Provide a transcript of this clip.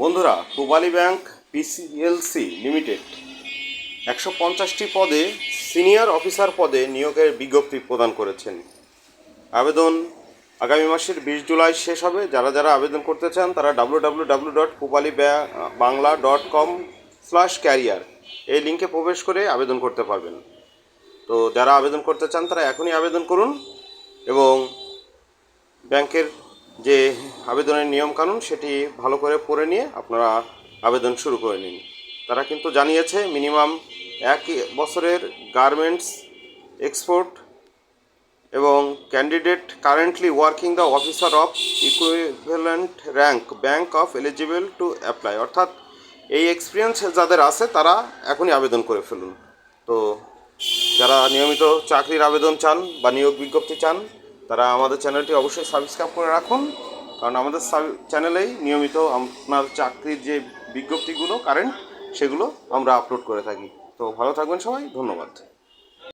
বন্ধুরা, Pubali bank পিসিএলসি limited 150টি পদে senior officer পদে নিয়োগের বিজ্ঞপ্তি প্রদান করেছেন। আবেদন আগামী মাসের 20 জুলাই শেষ হবে। যারা যারা আবেদন করতে চান তারা www.pupalibangla.com/career এই লিঙ্কে প্রবেশ করে আবেদন করতে পারবেন। তো যারা আবেদন করতে চান তারা এখনই আবেদন করুন এবং ব্যাংকের যে আবেদনের নিয়মকানুন সেটি ভালো করে পড়ে নিয়ে আপনারা আবেদন শুরু করে নিন। তারা কিন্তু জানিয়েছে মিনিমাম 1 বছরের গার্মেন্টস এক্সপোর্ট এবং candidate currently working the officer of equivalent rank bank of eligible to apply, অর্থাৎ এই এক্সপিরিয়েন্স যাদের আছে তারা এখনই আবেদন করে ফেলুন। তো যারা নিয়মিত চাকরির আবেদন চান বা নিয়োগ বিজ্ঞপ্তি চান তারা আমাদের চ্যানেলটি অবশ্যই সাবস্ক্রাইব করে রাখুন, কারণ আমাদের চ্যানেলেই নিয়মিত আপনার চাকরির যে বিজ্ঞপ্তিগুলো কারেন্ট সেগুলো আমরা আপলোড করে থাকি। তো ভালো থাকবেন সবাই, ধন্যবাদ।